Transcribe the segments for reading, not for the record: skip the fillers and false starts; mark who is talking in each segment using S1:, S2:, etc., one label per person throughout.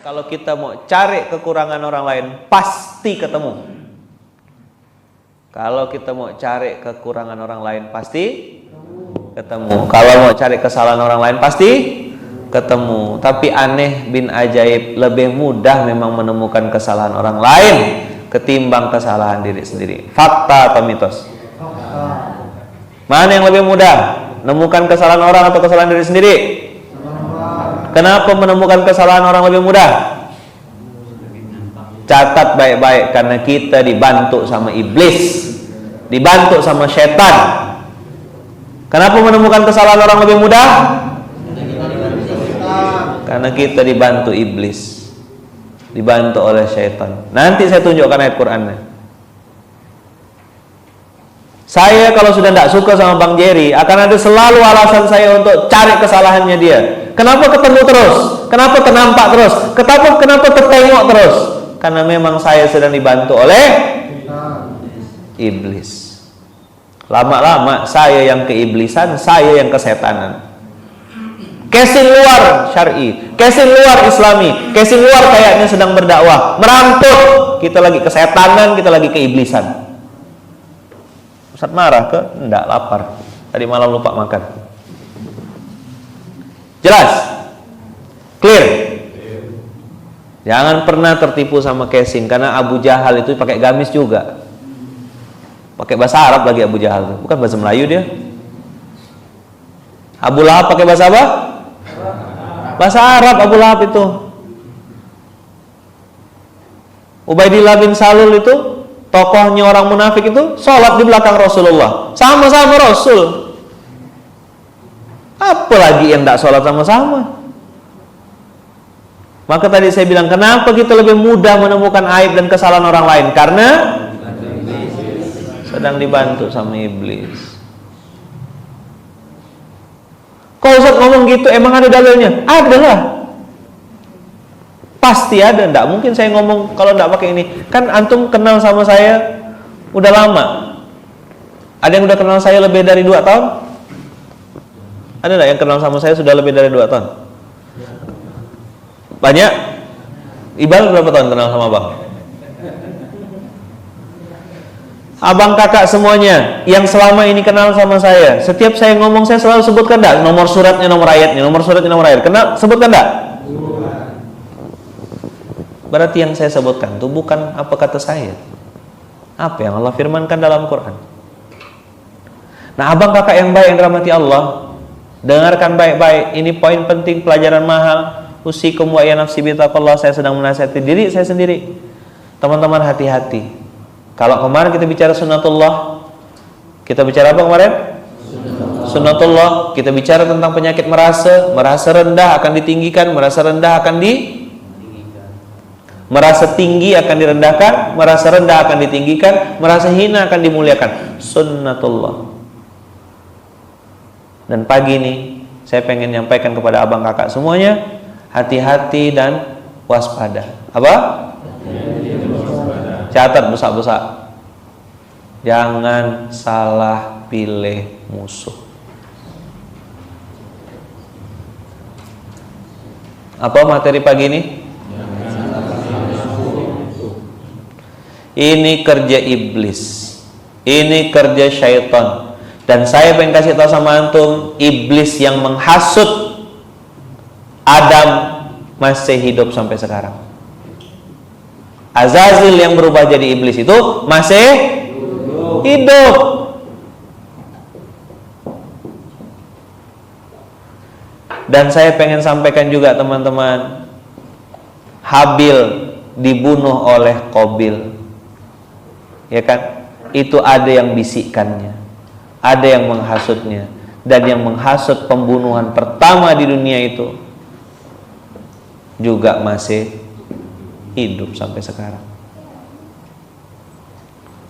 S1: Kalau kita mau cari kekurangan orang lain, pasti ketemu. Kalau kita mau cari kekurangan orang lain, pasti ketemu. Kalau mau cari kesalahan orang lain, pasti ketemu. Tapi aneh bin ajaib, lebih mudah memang menemukan kesalahan orang lain ketimbang kesalahan diri sendiri. Fakta atau mitos? Mana yang lebih mudah? Menemukan kesalahan orang atau kesalahan diri sendiri? Kenapa menemukan kesalahan orang lebih mudah? Catat baik-baik, karena kita dibantu sama iblis, dibantu sama setan. Kenapa menemukan kesalahan orang lebih mudah? Karena kita dibantu iblis, dibantu oleh setan. Nanti saya tunjukkan ayat Qur'annya. Saya kalau sudah tidak suka sama Bang Jerry, akan ada selalu alasan saya untuk cari kesalahannya dia. Kenapa ketemu terus? Kenapa kenampak terus? Kenapa ketengok terus? Karena memang saya sedang dibantu oleh iblis. Lama-lama saya yang keiblisan, saya yang kesetanan. Casing luar syar'i, casing luar islami, casing luar kayaknya sedang berdakwah, merampok, kita lagi kesetanan, kita lagi keiblisan. Ustaz marah ke? Enggak, lapar. Tadi malam lupa makan. Jelas? Clear? Jangan pernah tertipu sama casing, karena Abu Jahal itu pakai gamis juga. Pakai bahasa Arab lagi Abu Jahal, bukan bahasa Melayu dia. Abu Lahab pakai bahasa apa? Bahasa Arab Abu Lahab itu. Ubaidillah bin Salul itu, tokohnya orang munafik itu, sholat di belakang Rasulullah, sama-sama Rasul. Apalagi yang tidak sholat sama-sama. Maka tadi saya bilang, kenapa kita lebih mudah menemukan aib dan kesalahan orang lain? Karena sedang dibantu sama iblis. Kalau Ustaz ngomong gitu, emang ada dalilnya? Ada lah. Pasti ada. Tidak mungkin saya ngomong kalau tidak pakai ini. Kan antum kenal sama saya udah lama. Ada yang udah kenal saya lebih dari 2 tahun? Ada nggak yang kenal sama saya sudah lebih dari 2 tahun? Banyak? Ibal berapa tahun kenal sama Abang? Abang kakak semuanya yang selama ini kenal sama saya, setiap saya ngomong saya selalu sebutkan enggak nomor suratnya, nomor ayatnya, nomor suratnya, nomor ayat. Kenal, sebutkan enggak? Berarti yang saya sebutkan itu bukan apa kata saya, apa yang Allah firmankan dalam Quran. Nah, abang kakak yang baik yang dirahmati Allah, dengarkan baik-baik, ini poin penting, pelajaran mahal. Usikum wa ya nafsi bitaqallah, saya sedang menasihati diri saya sendiri. Teman-teman hati-hati. Kalau kemarin kita bicara sunnatullah, kita bicara apa kemarin? Sunnatullah. Kita bicara tentang penyakit merasa rendah akan ditinggikan, merasa rendah akan merasa tinggi akan direndahkan, merasa rendah akan ditinggikan, merasa hina akan dimuliakan. Sunnatullah. Dan pagi ini saya pengen nyampaikan kepada abang kakak semuanya, hati-hati dan waspada. Apa? Catat besar-besar. Jangan salah pilih musuh. Apa materi pagi ini? Ini kerja iblis. Ini kerja syaitan. Dan saya pengen kasih tahu sama antum, iblis yang menghasut Adam masih hidup sampai sekarang. Azazil yang berubah jadi iblis itu masih hidup. Dan saya pengen sampaikan juga teman-teman, Habil dibunuh oleh Qabil, ya kan? Itu ada yang bisikkannya, ada yang menghasutnya, dan yang menghasut pembunuhan pertama di dunia itu juga masih hidup sampai sekarang.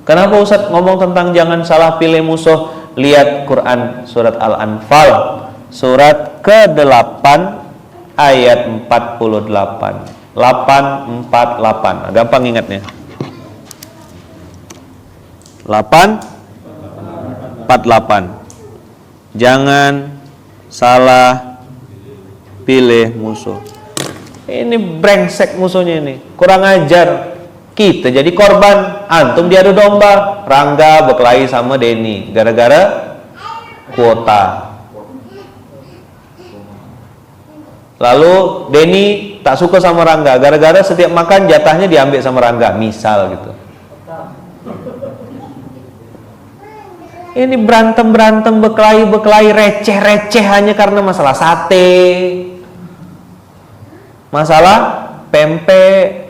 S1: Kenapa Ustaz ngomong tentang jangan salah pilih musuh? Lihat Quran surat Al-Anfal surat ke-8 ayat 48. 848. Gampang ingatnya. 848. Jangan salah pilih musuh. Ini brengsek musuhnya ini, kurang ajar. Kita jadi korban, antum diadu domba. Rangga berkelahi sama Denny gara-gara kuota. Lalu Denny tak suka sama Rangga gara-gara setiap makan jatahnya diambil sama Rangga, misal gitu. Ini berantem berkelahi receh hanya karena masalah sate, masalah pempek.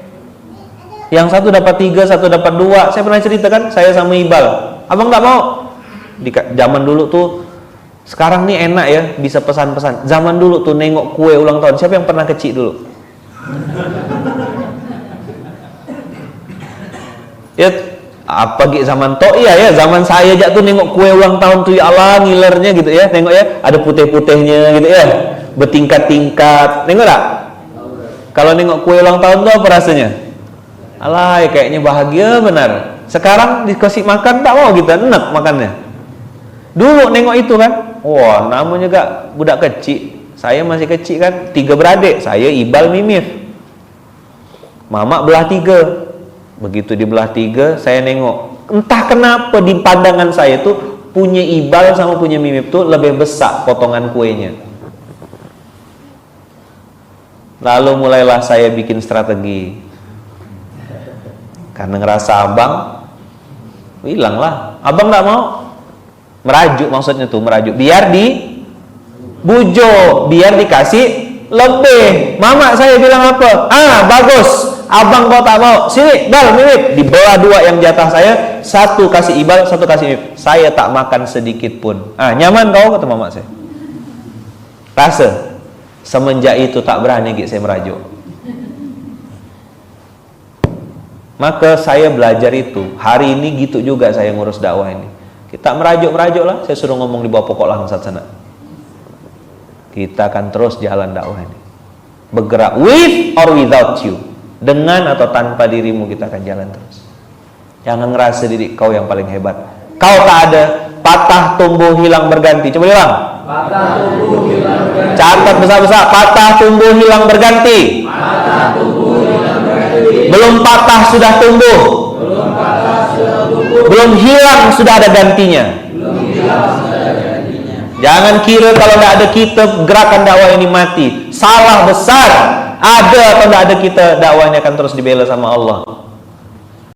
S1: Yang satu dapat 3, satu dapat 2. Saya pernah cerita kan, saya sama Ibal. Abang nggak mau. Di zaman dulu tuh, sekarang nih enak ya, bisa pesan-pesan. Zaman dulu tuh nengok kue ulang tahun. Siapa yang pernah kecil dulu? Ya, apa gitu zaman toh? Iya ya, zaman saya aja tuh nengok kue ulang tahun tuh, ya Allah, ngilernya gitu ya. Nengok ya, ada putih-putihnya gitu ya, bertingkat-tingkat. Nengok tak? Kalau nengok kue ulang tahun tuh apa rasanya? Alah, kayaknya bahagia benar. Sekarang dikasih makan tak mau kita, enak makannya. Dulu nengok itu kan, wah namanya gak budak kecil. Saya masih kecil kan, 3 beradik. Saya, Ibal, Mimif. Mamak belah 3. Begitu dibelah 3, saya nengok. Entah kenapa di pandangan saya tuh punya Ibal sama punya Mimif tuh lebih besar potongan kuenya. Lalu mulailah saya bikin strategi. Karena ngerasa abang hilang lah, abang nggak mau merajuk, maksudnya tuh merajuk biar dibujuk, biar dikasih lebih. Mama saya bilang apa? Bagus, abang kau tak mau, sini Bal, Mimip. Di bawah 2 yang jatah saya, 1 kasih Ibal, 1 kasih Mimip. Saya tak makan sedikit pun. Nyaman kau, kata mama saya. Rasa semenjak itu tak berani saya merajuk. Maka saya belajar itu. Hari ini gitu juga saya ngurus dakwah ini. Kita merajuk lah. Saya suruh ngomong di bawah pokok langsat sana. Kita akan terus jalan dakwah ini. Bergerak with or without you. Dengan atau tanpa dirimu kita akan jalan terus. Jangan ngerasa diri kau yang paling hebat. Kau tak ada. Patah tumbuh hilang berganti. Coba bilang. Patah tumbuh hilang berganti. Catat besar-besar. Patah tumbuh hilang berganti. Patah tumbuh hilang berganti. Belum patah sudah tumbuh. Belum patah sudah tumbuh. Belum hilang sudah ada gantinya. Belum hilang sudah ada gantinya. Jangan kira kalau tidak ada kita gerakan dakwah ini mati. Salah besar. Ada atau tidak ada kita, dakwahnya akan terus dibela sama Allah.